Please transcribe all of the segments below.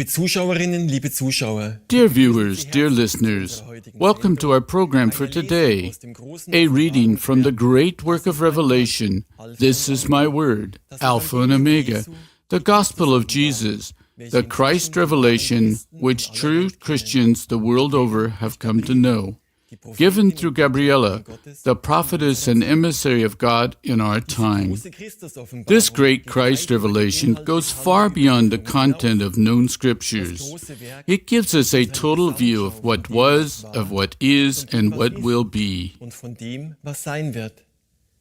Zuschauerinnen, liebe Zuschauer. Dear viewers, dear listeners, welcome to our program for today, a reading from the great work of Revelation, This is My Word, Alpha and Omega, the Gospel of Jesus, the Christ revelation which true Christians the world over have come to know, given through Gabriella, the prophetess and emissary of God in our time. This great Christ revelation goes far beyond the content of known scriptures. It gives us a total view of what was, of what is, and what will be.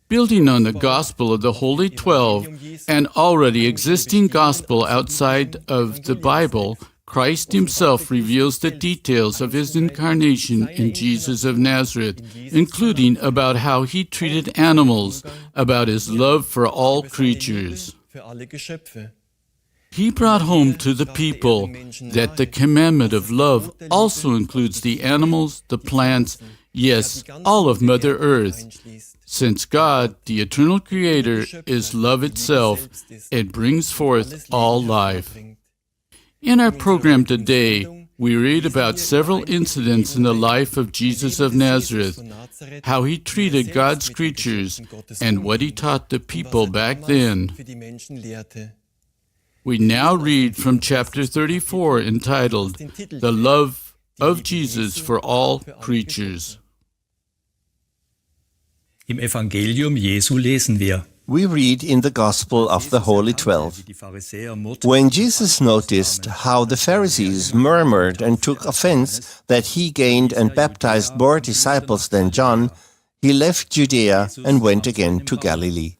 Building on the gospel of the Holy 12, an already existing gospel outside of the Bible, Christ himself reveals the details of his incarnation in Jesus of Nazareth, including about how he treated animals, about his love for all creatures. He brought home to the people that the commandment of love also includes the animals, the plants, yes, all of Mother Earth. Since God, the eternal Creator, is love itself, it brings forth all life. In our program today, we read about several incidents in the life of Jesus of Nazareth, how he treated God's creatures, and what he taught the people back then. We now read from chapter 34, entitled, The Love of Jesus for All Creatures. Im Evangelium Jesu lesen wir. We read in the Gospel of the Holy 12. When Jesus noticed how the Pharisees murmured and took offense that he gained and baptized more disciples than John, he left Judea and went again to Galilee.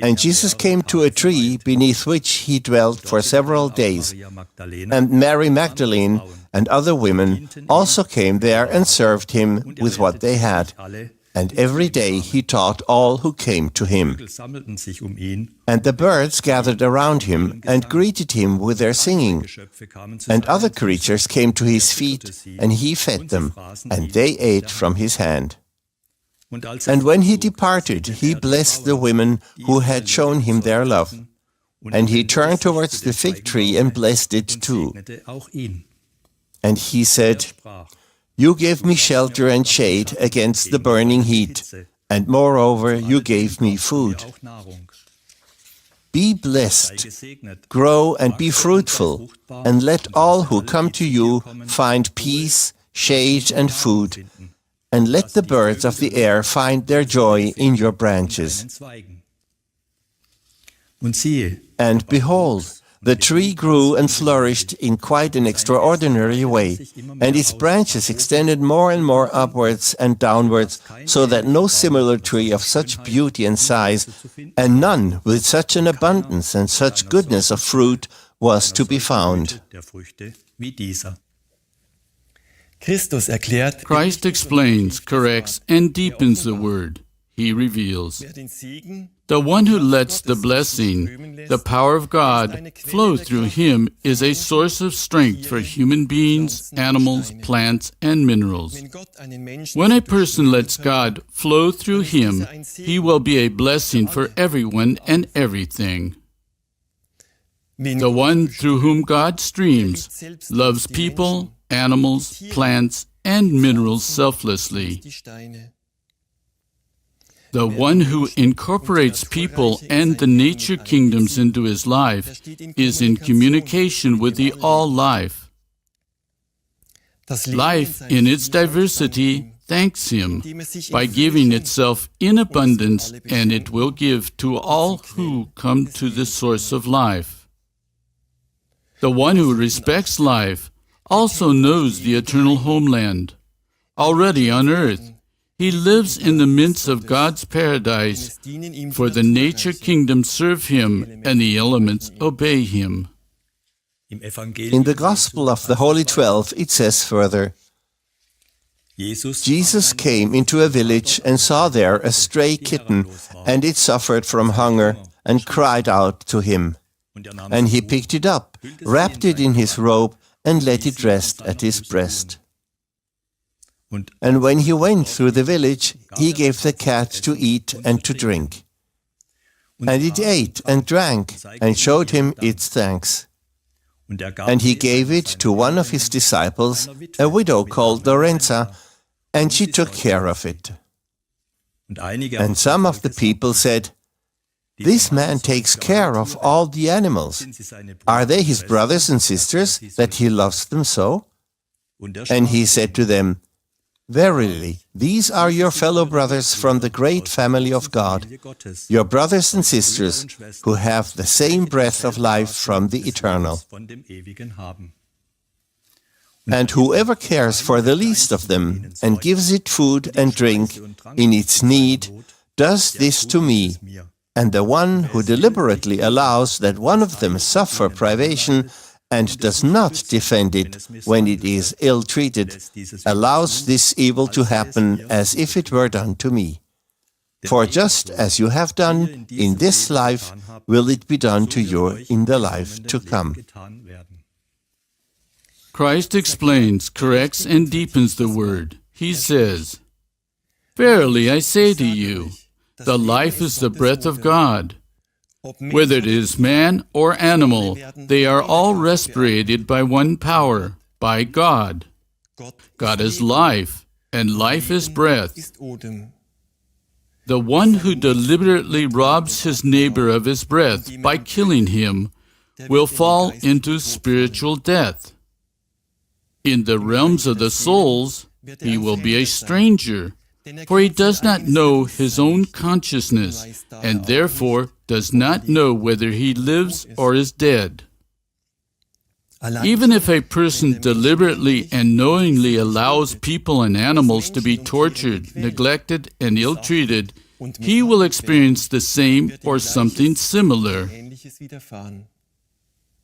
And Jesus came to a tree beneath which he dwelt for several days. And Mary Magdalene and other women also came there and served him with what they had. And every day he taught all who came to him. And the birds gathered around him and greeted him with their singing. And other creatures came to his feet, and he fed them, and they ate from his hand. And when he departed, he blessed the women who had shown him their love. And he turned towards the fig tree and blessed it too. And he said, You gave me shelter and shade against the burning heat, and moreover you gave me food. Be blessed, grow and be fruitful, and let all who come to you find peace, shade and food, and let the birds of the air find their joy in your branches. And behold, the tree grew and flourished in quite an extraordinary way, and its branches extended more and more upwards and downwards, so that no similar tree of such beauty and size, and none with such an abundance and such goodness of fruit, was to be found. Christ explains, corrects, and deepens the word. He reveals. The one who lets the blessing, the power of God, flow through him is a source of strength for human beings, animals, plants, and minerals. When a person lets God flow through him, he will be a blessing for everyone and everything. The one through whom God streams loves people, animals, plants, and minerals selflessly. The one who incorporates people and the nature kingdoms into his life is in communication with the all-life. Life, in its diversity, thanks him by giving itself in abundance, and it will give to all who come to the source of life. The one who respects life also knows the eternal homeland. Already on earth, he lives in the midst of God's paradise, for the nature kingdoms serve him and the elements obey him. In the Gospel of the Holy 12, it says further, Jesus came into a village and saw there a stray kitten, and it suffered from hunger and cried out to him. And he picked it up, wrapped it in his robe, and let it rest at his breast. And when he went through the village, he gave the cat to eat and to drink. And it ate and drank and showed him its thanks. And he gave it to one of his disciples, a widow called Lorenza, and she took care of it. And some of the people said, "This man takes care of all the animals. Are they his brothers and sisters, that he loves them so?" And he said to them, "Verily, these are your fellow brothers from the great family of God, your brothers and sisters who have the same breath of life from the eternal. And whoever cares for the least of them and gives it food and drink in its need does this to me. And the one who deliberately allows that one of them suffer privation and does not defend it when it is ill-treated, allows this evil to happen as if it were done to me. For just as you have done in this life, will it be done to you in the life to come." Christ explains, corrects, and deepens the word. He says, "Verily I say to you, the life is the breath of God. Whether it is man or animal, they are all respirated by one power, by God. God is life, and life is breath. The one who deliberately robs his neighbor of his breath by killing him will fall into spiritual death. In the realms of the souls, he will be a stranger, for he does not know his own consciousness, and therefore does not know whether he lives or is dead. Even if a person deliberately and knowingly allows people and animals to be tortured, neglected, and ill-treated, he will experience the same or something similar.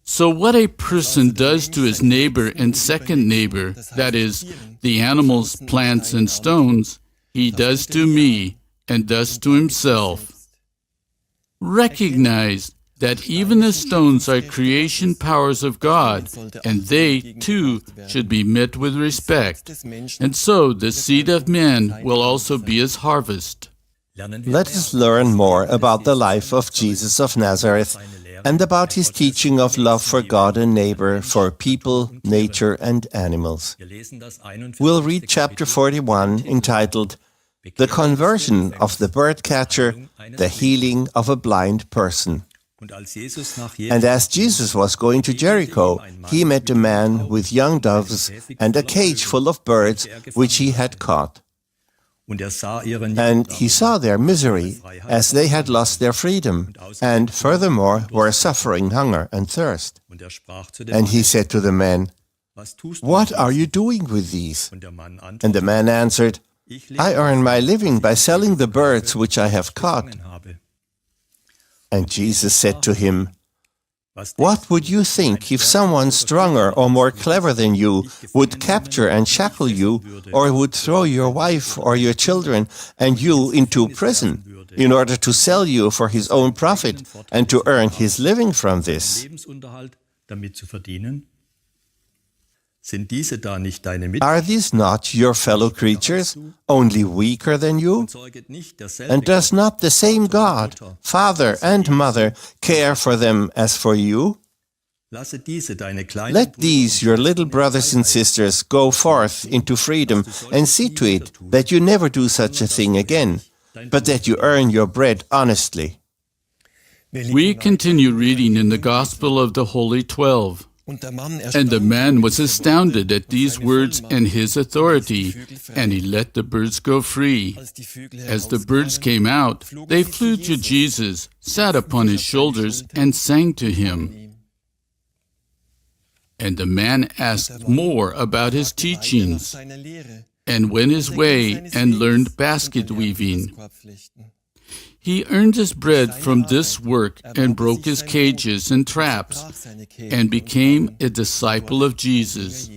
So what a person does to his neighbor and second neighbor, that is, the animals, plants, and stones, he does to me and does to himself. Recognize that even the stones are creation powers of God, and they, too, should be met with respect. And so the seed of man will also be his harvest. Let us learn more about the life of Jesus of Nazareth and about his teaching of love for God and neighbor, for people, nature, and animals. We'll read chapter 41, entitled, "The Conversion of the Birdcatcher, the Healing of a Blind Person." And as Jesus was going to Jericho, he met a man with young doves and a cage full of birds which he had caught. And he saw their misery, as they had lost their freedom, and furthermore were suffering hunger and thirst. And he said to the man, "What are you doing with these?" And the man answered, "I earn my living by selling the birds which I have caught." And Jesus said to him, "What would you think if someone stronger or more clever than you would capture and shackle you, or would throw your wife or your children and you into prison in order to sell you for his own profit and to earn his living from this? Are these not your fellow creatures, only weaker than you? And does not the same God, Father and Mother, care for them as for you? Let these, your little brothers and sisters, go forth into freedom, and see to it that you never do such a thing again, but that you earn your bread honestly." We continue reading in the Gospel of the Holy 12. And the man was astounded at these words and his authority, and he let the birds go free. As the birds came out, they flew to Jesus, sat upon his shoulders, and sang to him. And the man asked more about his teachings, and went his way and learned basket weaving. He earned his bread from this work and broke his cages and traps and became a disciple of Jesus.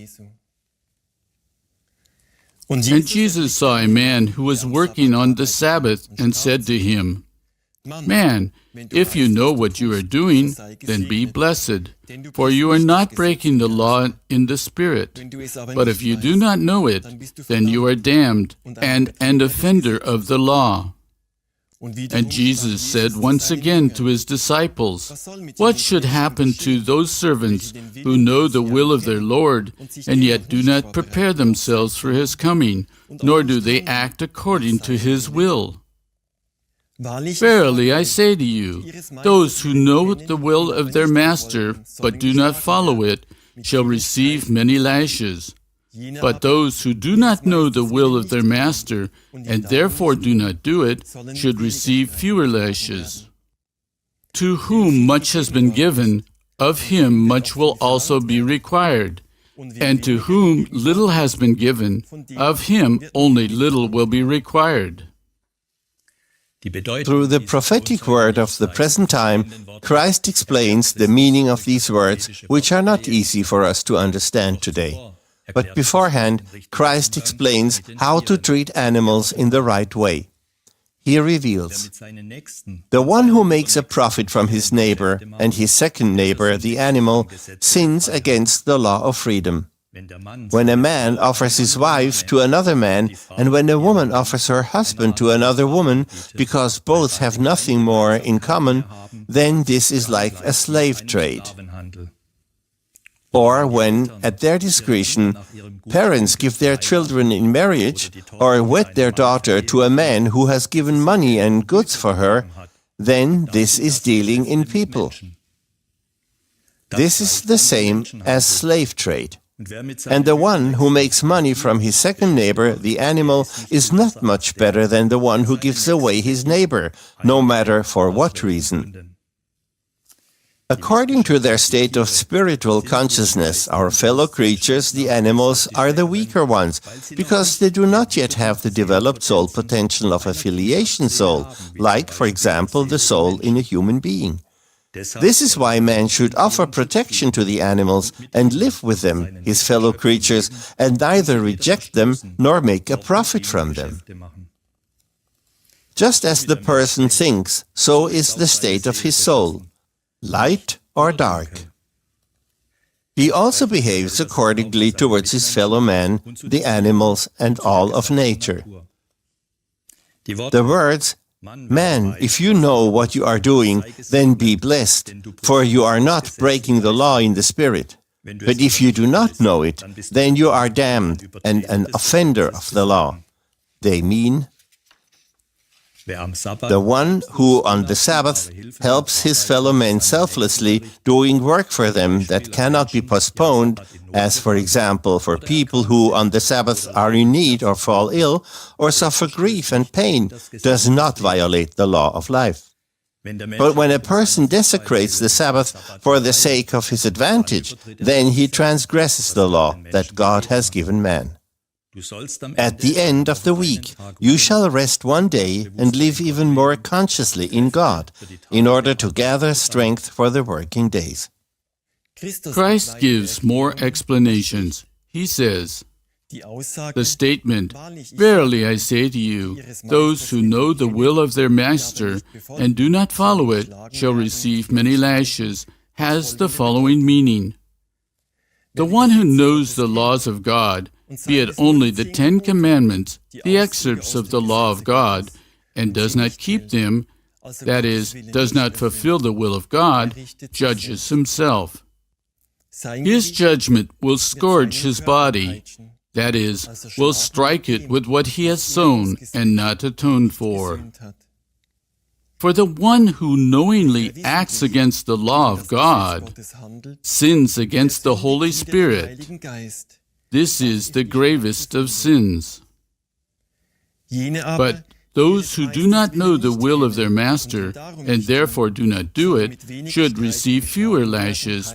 And Jesus saw a man who was working on the Sabbath and said to him, "Man, if you know what you are doing, then be blessed, for you are not breaking the law in the Spirit. But if you do not know it, then you are damned and an offender of the law." And Jesus said once again to his disciples, "What should happen to those servants who know the will of their Lord, and yet do not prepare themselves for his coming, nor do they act according to his will? Verily I say to you, those who know the will of their master, but do not follow it, shall receive many lashes. But those who do not know the will of their master, and therefore do not do it, should receive fewer lashes. To whom much has been given, of him much will also be required. And to whom little has been given, of him only little will be required." Through the prophetic word of the present time, Christ explains the meaning of these words, which are not easy for us to understand today. But beforehand, Christ explains how to treat animals in the right way. He reveals, "The one who makes a profit from his neighbor and his second neighbor, the animal, sins against the law of freedom. When a man offers his wife to another man, and when a woman offers her husband to another woman, because both have nothing more in common, then this is like a slave trade. Or when, at their discretion, parents give their children in marriage, or wed their daughter to a man who has given money and goods for her, then this is dealing in people. This is the same as slave trade. And the one who makes money from his second neighbor, the animal, is not much better than the one who gives away his neighbor, no matter for what reason. According to their state of spiritual consciousness, our fellow creatures, the animals, are the weaker ones, because they do not yet have the developed soul potential of a filiation soul, like, for example, the soul in a human being. This is why man should offer protection to the animals and live with them, his fellow creatures, and neither reject them nor make a profit from them. Just as the person thinks, so is the state of his soul, light or dark. He also behaves accordingly towards his fellow man, the animals, and all of nature. The words, "Man, if you know what you are doing, then be blessed, for you are not breaking the law in the spirit. But if you do not know it, then you are damned and an offender of the law," they mean, the one who on the Sabbath helps his fellow men selflessly, doing work for them that cannot be postponed, as for example for people who on the Sabbath are in need or fall ill or suffer grief and pain, does not violate the law of life. But when a person desecrates the Sabbath for the sake of his advantage, then he transgresses the law that God has given man. At the end of the week, you shall rest one day and live even more consciously in God, in order to gather strength for the working days. Christ gives more explanations. He says, the statement, "Verily I say to you, those who know the will of their master and do not follow it shall receive many lashes," has the following meaning. The one who knows the laws of God, be it only the 10 Commandments, the excerpts of the law of God, and does not keep them, that is, does not fulfill the will of God, judges himself. His judgment will scourge his body, that is, will strike it with what he has sown and not atoned for. For the one who knowingly acts against the law of God sins against the Holy Spirit. This is the gravest of sins. But those who do not know the will of their master, and therefore do not do it, should receive fewer lashes,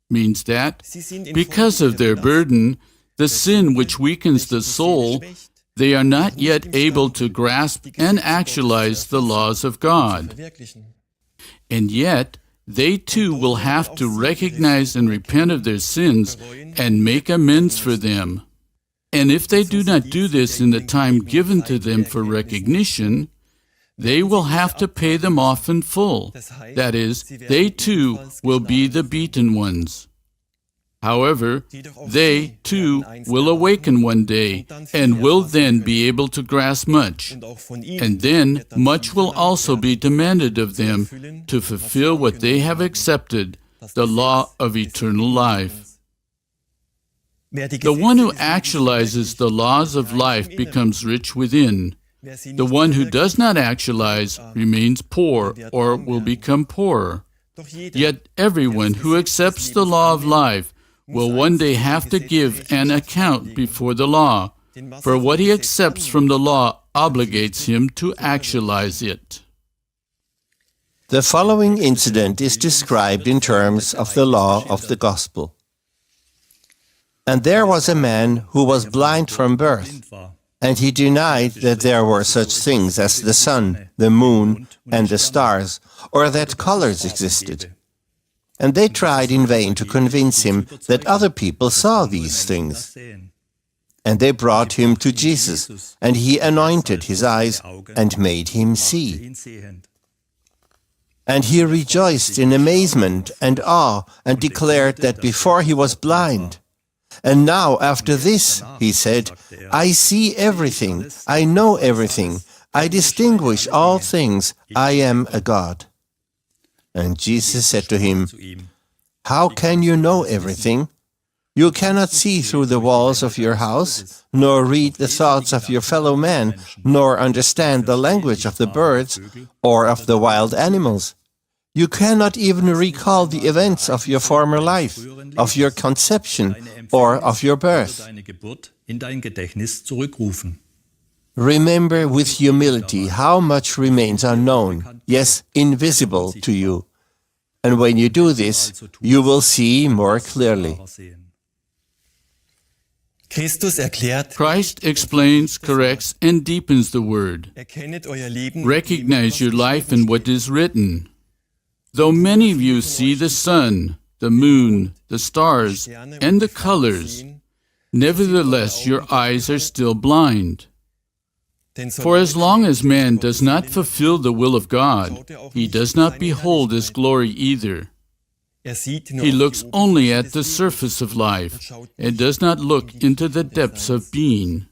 means that, because of their burden, the sin which weakens the soul, they are not yet able to grasp and actualize the laws of God. And yet, they too will have to recognize and repent of their sins and make amends for them. And if they do not do this in the time given to them for recognition, they will have to pay them off in full. That is, they too will be the beaten ones. However, they, too, will awaken one day and will then be able to grasp much. And then much will also be demanded of them to fulfill what they have accepted, the law of eternal life. The one who actualizes the laws of life becomes rich within. The one who does not actualize remains poor or will become poorer. Yet everyone who accepts the law of life will one day have to give an account before the law, for what he accepts from the law obligates him to actualize it. The following incident is described in terms of the law of the gospel. And there was a man who was blind from birth, and he denied that there were such things as the sun, the moon, and the stars, or that colors existed. And they tried in vain to convince him that other people saw these things. And they brought him to Jesus, and he anointed his eyes and made him see. And he rejoiced in amazement and awe and declared that before he was blind. And now after this, he said, I see everything, I know everything, I distinguish all things, I am a God. And Jesus said to him, How can you know everything? You cannot see through the walls of your house, nor read the thoughts of your fellow man, nor understand the language of the birds or of the wild animals. You cannot even recall the events of your former life, of your conception, or of your birth. Remember with humility how much remains unknown, yes, invisible to you. And when you do this, you will see more clearly. Christ explains, corrects, and deepens the word. Recognize your life in what is written. Though many of you see the sun, the moon, the stars, and the colors, nevertheless your eyes are still blind. For as long as man does not fulfill the will of God, he does not behold His glory either. He looks only at the surface of life and does not look into the depths of being.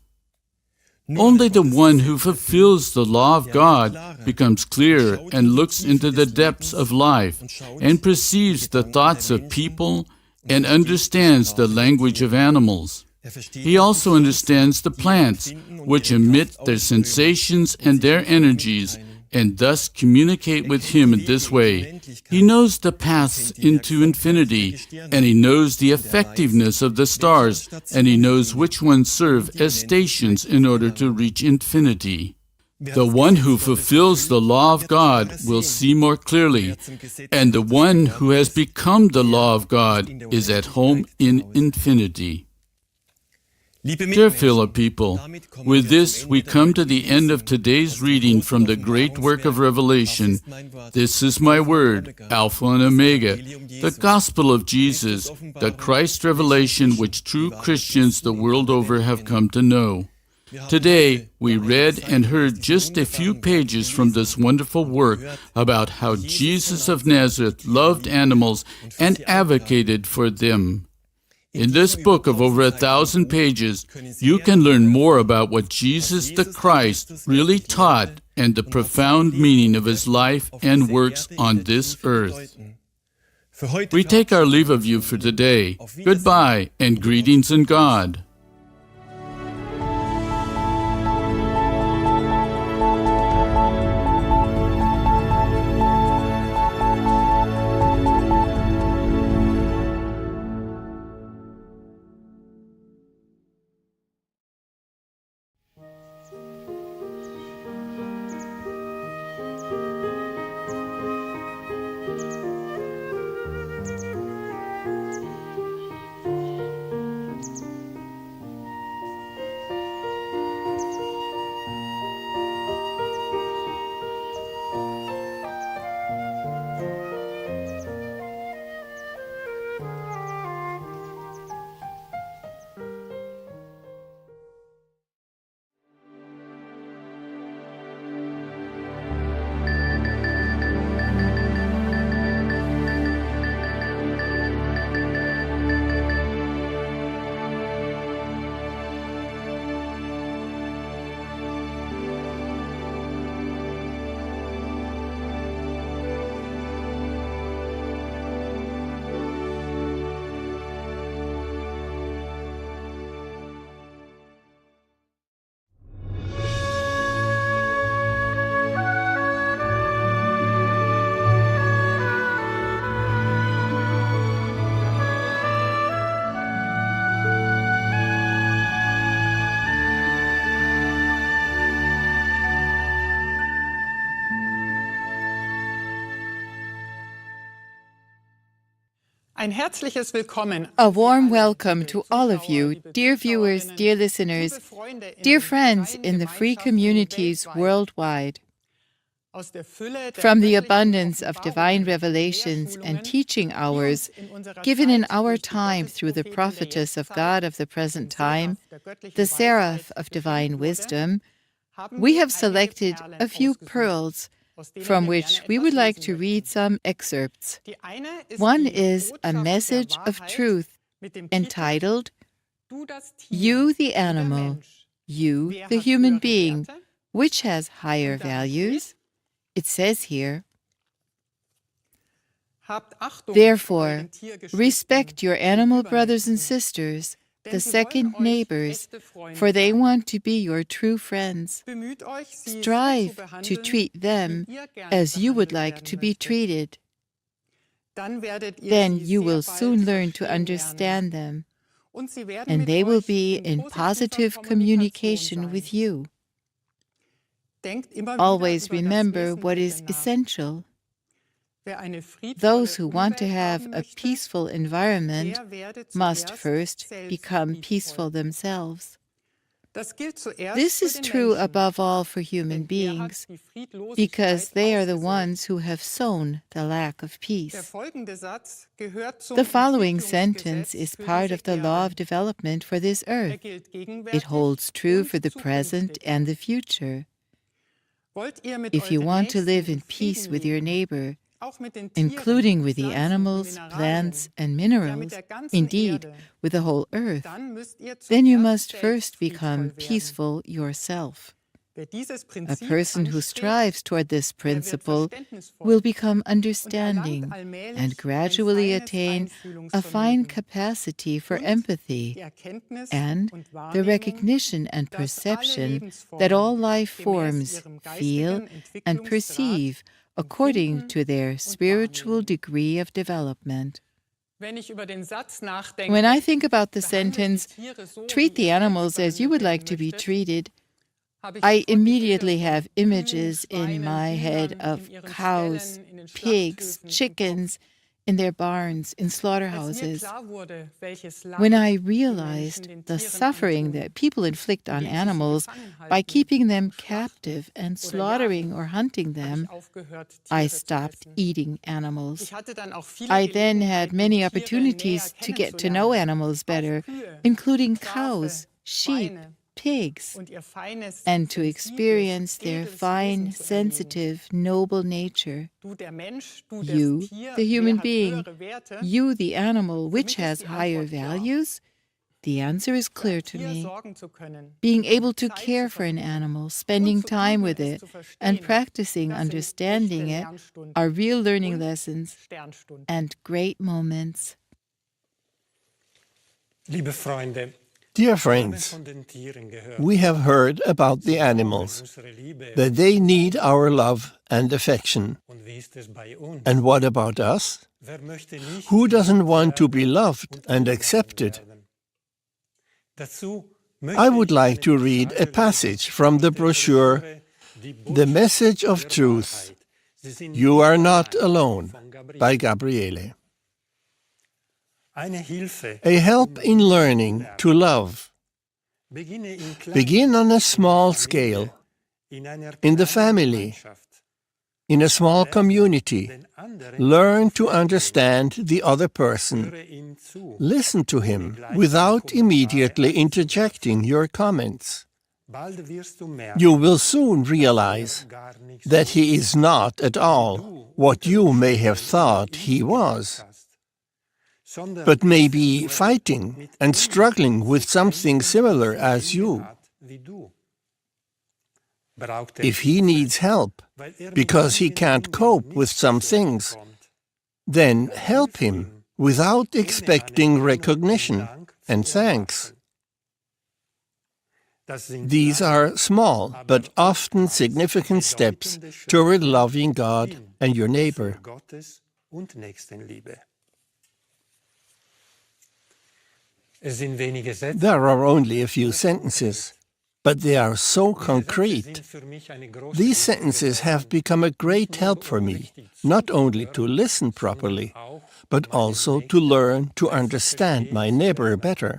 Only the one who fulfills the law of God becomes clear and looks into the depths of life and perceives the thoughts of people and understands the language of animals. He also understands the plants, which emit their sensations and their energies, and thus communicate with him in this way. He knows the paths into infinity, and he knows the effectiveness of the stars, and he knows which ones serve as stations in order to reach infinity. The one who fulfills the law of God will see more clearly, and the one who has become the law of God is at home in infinity. Dear fellow people, with this we come to the end of today's reading from the great work of Revelation. This is my word, Alpha and Omega, the gospel of Jesus, the Christ revelation which true Christians the world over have come to know. Today, we read and heard just a few pages from this wonderful work about how Jesus of Nazareth loved animals and advocated for them. In this book of over 1,000 pages, you can learn more about what Jesus the Christ really taught and the profound meaning of his life and works on this earth. We take our leave of you for today. Goodbye and greetings in God. A warm welcome to all of you, dear viewers, dear listeners, dear friends in the free communities worldwide. From the abundance of divine revelations and teaching hours given in our time through the prophetess of God of the present time, the seraph of divine wisdom, we have selected a few pearls from which we would like to read some excerpts. One is a message of truth entitled, "You the animal, you the human being, which has higher values?" It says here, "Therefore, respect your animal brothers and sisters, the second neighbors, for they want to be your true friends. Strive to treat them as you would like to be treated. Then you will soon learn to understand them, and they will be in positive communication with you. Always remember what is essential. Those who want to have a peaceful environment must first become peaceful themselves. This is true above all for human beings, because they are the ones who have sown the lack of peace." The following sentence is part of the law of development for this earth. It holds true for the present and the future. If you want to live in peace with your neighbor, including with the animals, plants, and minerals, indeed, with the whole earth, then you must first become peaceful yourself. A person who strives toward this principle will become understanding and gradually attain a fine capacity for empathy and the recognition and perception that all life forms feel and perceive according to their spiritual degree of development. When I think about the sentence, "Treat the animals as you would like to be treated," I immediately have images in my head of cows, pigs, chickens in their barns, in slaughterhouses. When I realized the suffering that people inflict on animals by keeping them captive and slaughtering or hunting them, I stopped eating animals. I then had many opportunities to get to know animals better, including cows, sheep, pigs, and to experience their fine, sensitive, noble nature. You, the human being, you, the animal, which has higher values? The answer is clear to me. Being able to care for an animal, spending time with it, and practicing understanding it are real learning lessons and great moments. Dear friends, we have heard about the animals, that they need our love and affection. And what about us? Who doesn't want to be loved and accepted? I would like to read a passage from the brochure, "The Message of Truth, You Are Not Alone," by Gabriele. A help in learning to love. Begin on a small scale, in the family, in a small community. Learn to understand the other person. Listen to him without immediately interjecting your comments. You will soon realize that he is not at all what you may have thought he was, but may be fighting and struggling with something similar as you. If he needs help because he can't cope with some things, then help him without expecting recognition and thanks. These are small but often significant steps toward loving God and your neighbor. There are only a few sentences, but they are so concrete. These sentences have become a great help for me, not only to listen properly, but also to learn to understand my neighbor better.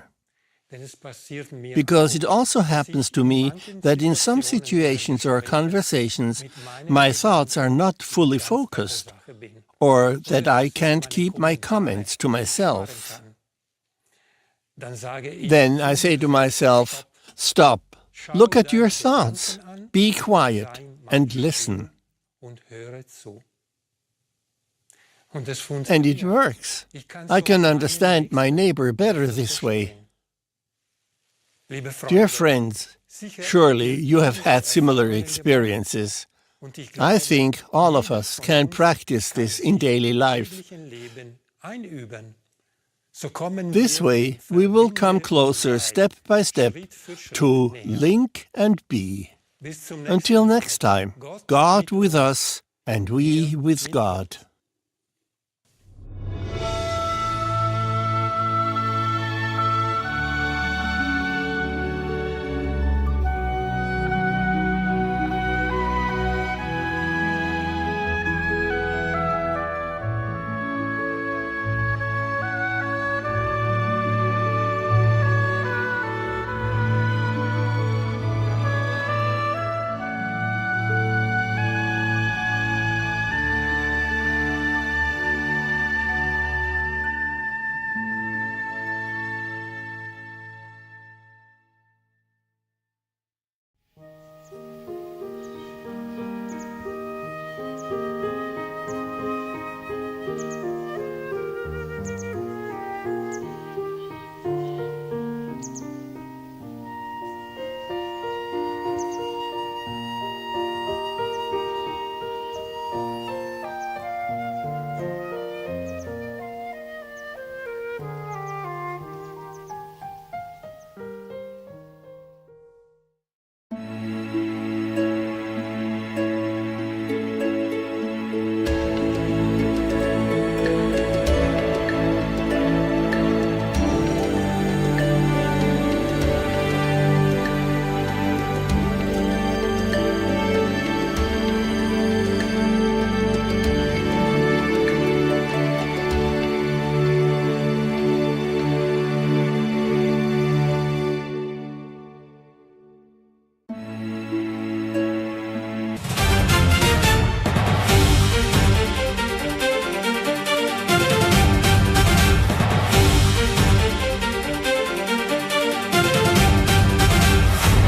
Because it also happens to me that in some situations or conversations, my thoughts are not fully focused, or that I can't keep my comments to myself. Then I say to myself, stop, look at your thoughts, be quiet, and listen. And it works. I can understand my neighbor better this way. Dear friends, surely you have had similar experiences. I think all of us can practice this in daily life. This way, we will come closer step by step to link and be. Until next time, God with us and we with God.